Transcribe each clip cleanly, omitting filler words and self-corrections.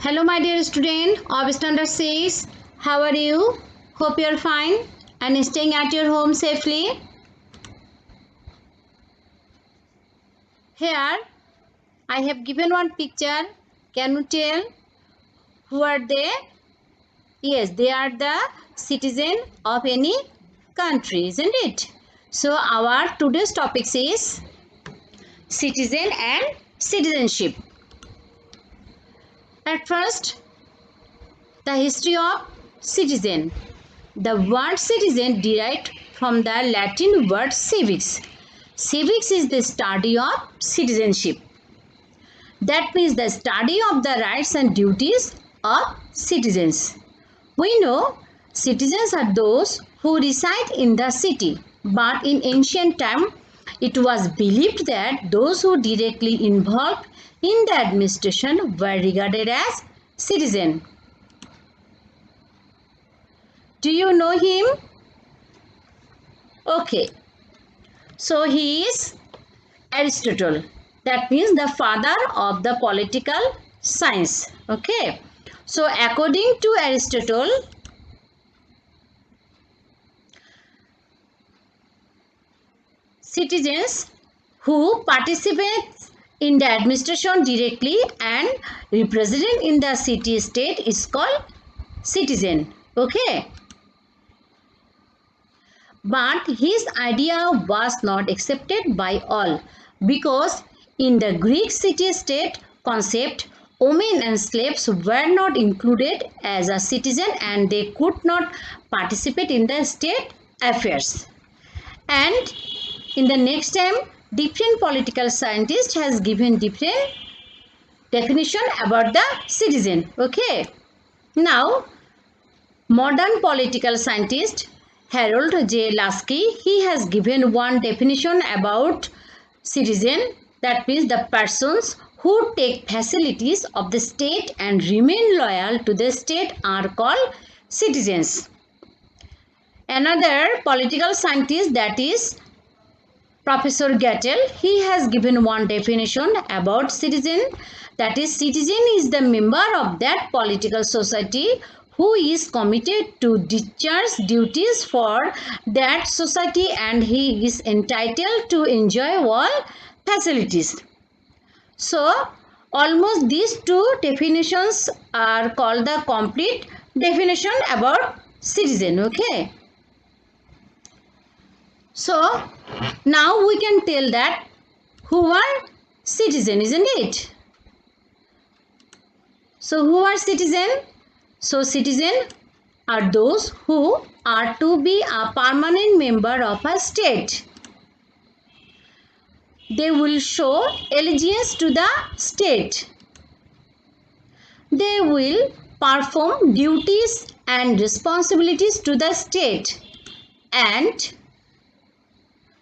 Hello my dear student of standard 6. How are you? Hope you are fine and staying at your home safely. Here I have given one picture. Can you tell who are they? Yes, they are the citizen of any country, isn't it? So our today's topic is citizen and citizenship. At first, the history of citizen. The word citizen derived from the Latin word civics. Civics is the study of citizenship. That means the study of the rights and duties of citizens. We know citizens are those who reside in the city, but in ancient time it was believed that those who directly involved in the administration were regarded as citizens. Do you know him? Okay. So he is Aristotle. That means the father of the political science. Okay. So according to Aristotle, citizens who participate in the administration directly and represented in the city state is called citizen. Okay. But his idea was not accepted by all because in the Greek city-state concept, women and slaves were not included as a citizen and they could not participate in the state affairs. And in the next time, different political scientists has given different definition about the citizen. Okay. Now, modern political scientist Harold J. Lasky, he has given one definition about citizen, that means the persons who take facilities of the state and remain loyal to the state are called citizens. Another political scientist, that is Professor Gattel, he has given one definition about citizen, that is citizen is the member of that political society who is committed to discharge duties for that society and he is entitled to enjoy all facilities. So, almost these two definitions are called the complete definition about citizen. Okay. So, now we can tell that who are citizen, isn't it? So, who are citizen? So, citizen are those who are to be a permanent member of a state. They will show allegiance to the state. They will perform duties and responsibilities to the state and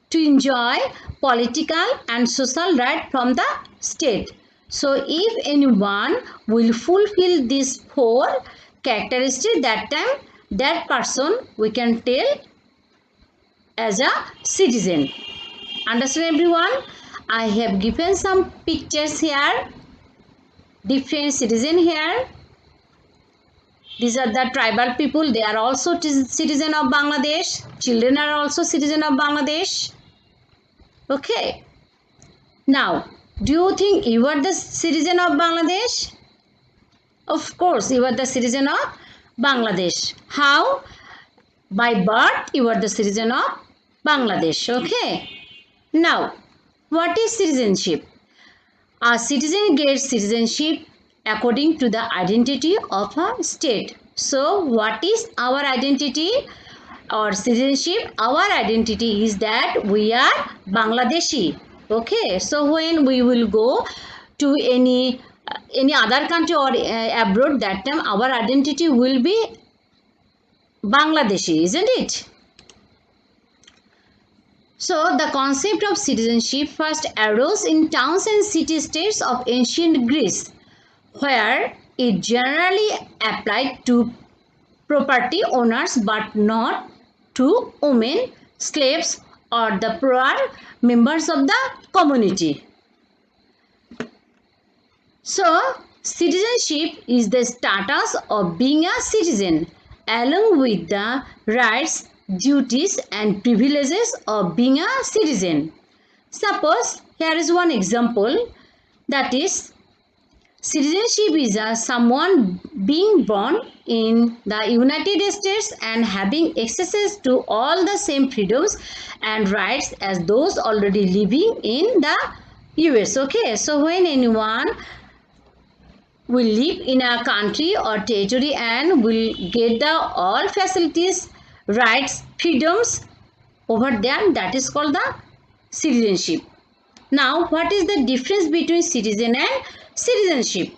to enjoy political and social right from the state. So, if anyone will fulfill these four characteristics, that time that person we can tell as a citizen. Understand everyone? I have given some pictures here. Different citizen here. These are the tribal people. They are also citizen of Bangladesh. Children are also citizen of Bangladesh. Okay. Now, do you think you are the citizen of Bangladesh? Of course, you are the citizen of Bangladesh. How? By birth, you are the citizen of Bangladesh. Okay. Now, what is citizenship? A citizen gets citizenship according to the identity of a state. So, what is our identity or citizenship? Our identity is that we are Bangladeshi. Okay, so when we will go to any other country or abroad, that time our identity will be Bangladeshi, isn't it? So, the concept of citizenship first arose in towns and city-states of ancient Greece, where it generally applied to property owners but not to women, slaves, or the poor members of the community. So, Citizenship is the status of being a citizen, along with the rights, duties, and privileges of being a citizen. Suppose here is one example, that is, citizenship is someone being born in the United States and having access to all the same freedoms and rights as those already living in the US. Okay, so when anyone will live in a country or territory and will get the all facilities, rights, freedoms over there, that is called the citizenship. Now, what is the difference between citizen and citizenship?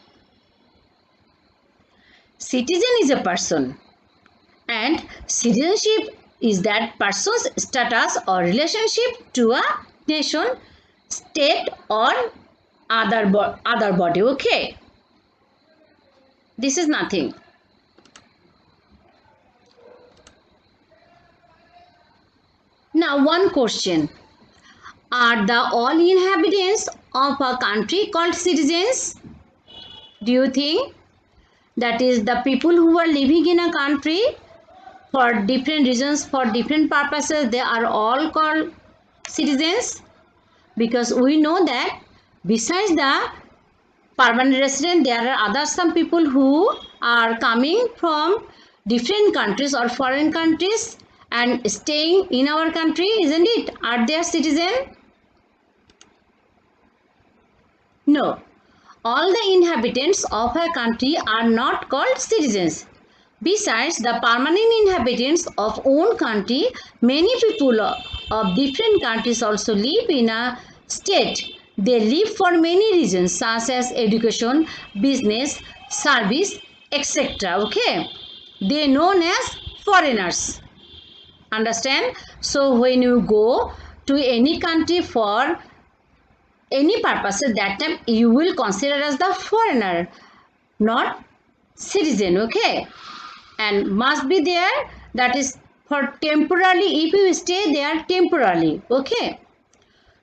Citizen is a person and citizenship is that person's status or relationship to a nation, state or other body. Okay, this is nothing. Now one question, are the all inhabitants of a country called citizens? Do you think that is the people who are living in a country for different reasons, for different purposes, they are all called citizens? Because we know that besides the permanent resident, there are other some people who are coming from different countries or foreign countries and staying in our country, isn't it? Are they citizens? No. All the inhabitants of a country are not called citizens. Besides the permanent inhabitants of own country, many people of different countries also live in a state. They live for many reasons such as education, business, service, etc. Okay, they are known as foreigners. Understand? So when you go to any country for any purpose, at that time you will consider as the foreigner, not citizen. Okay, and must be there, that is for temporarily, if you stay there temporarily. Okay,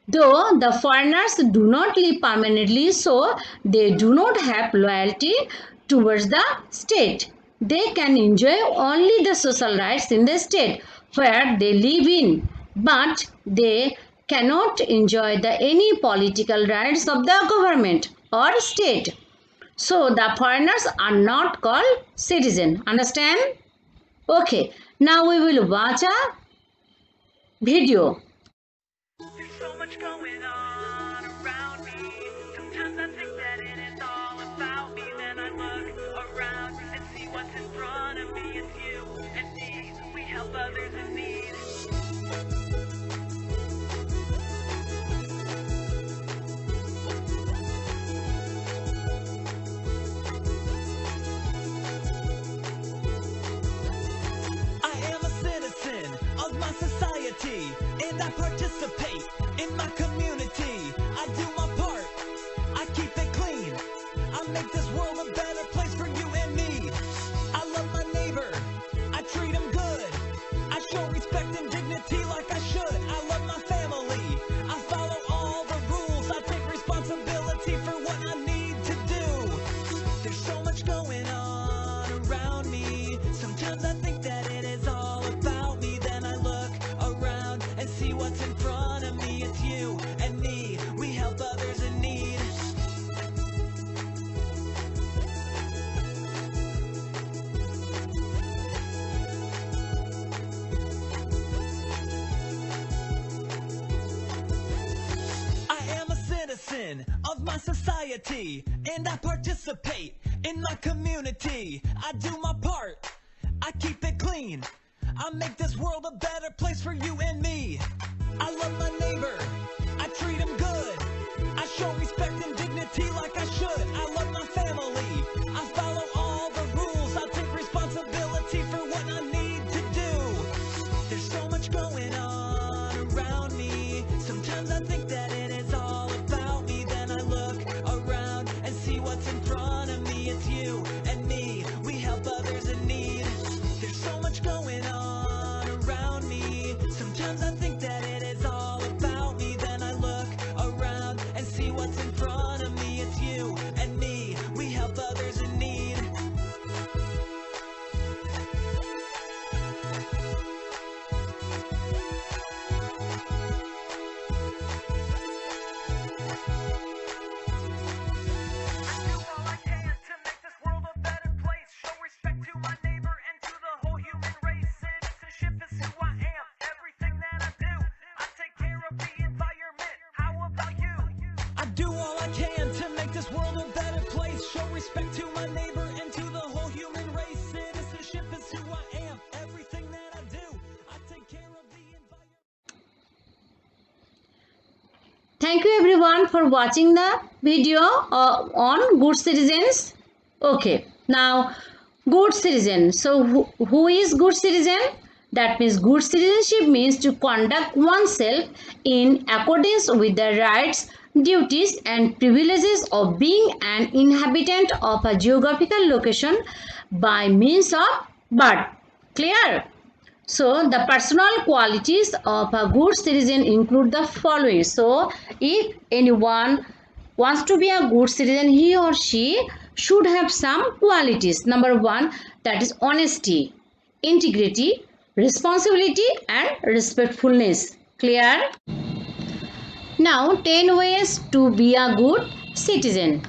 though the foreigners do not live permanently, so they do not have loyalty towards the state. They can enjoy only the social rights in the state where they live in, but they cannot enjoy the any political rights of the government or state. So the foreigners are not called citizen. Understand? Okay, now we will watch a video. There's so much going on around me. Sometimes I think that it is all about me. Then I look around and see what's in front of me. It's you and me. We help others in need. I am a citizen of my society, and I participate in my community. I do my part, I keep it clean. I make this world a better place for you and me. I love my neighbor, I treat him good. I show respect and dignity like I should. I love my family, I follow all the rules. I take responsibility for what I need to do. There's so much going on around me. Sometimes I think that it is all about me. Then I look around and see what's in front of me. It's you and me. We help others in need. I am a citizen of my society, and I participate in my community. I do my part, I keep it clean. I make this world a better place for you and me. I love my neighbor, I treat him good. I show respect and dignity like I should. I love my family, I follow all the rules. I take responsibility for what I need to do. There's so much going on around me. Sometimes I think that it is all about me. Then I look around and see what's in front of me. It's you and me. We help others in need. There's so much going on around me. Sometimes I think that it is all about me. Then I look around and see what's in front of me. It's you and me. respect to my neighbor and to the whole human race. Citizenship is who I am. Everything that I do, I take care of the environment. Thank you everyone for watching the video on good citizens. Okay, now good citizen. So who is good citizen? That means good citizenship means to conduct oneself in accordance with the rights, duties and privileges of being an inhabitant of a geographical location by means of birth. Clear? So the personal qualities of a good citizen include the following. So if anyone wants to be a good citizen, he or she should have some qualities. Number one, that is honesty, integrity, responsibility and respectfulness. Clear? Now 10 ways to be a good citizen.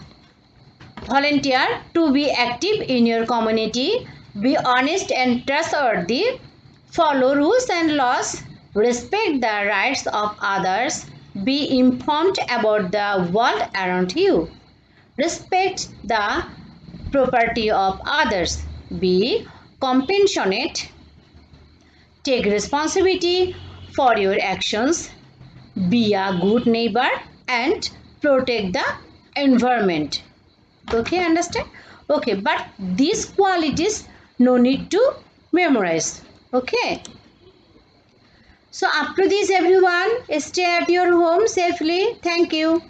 Volunteer to be active in your community. Be honest and trustworthy. Follow rules and laws. Respect the rights of others. Be informed about the world around you. Respect the property of others. Be compassionate. Take responsibility for your actions. Be a good neighbor and protect the environment. Okay, understand? Okay, but these qualities no need to memorize. Okay. So up to this everyone, stay at your home safely. Thank you.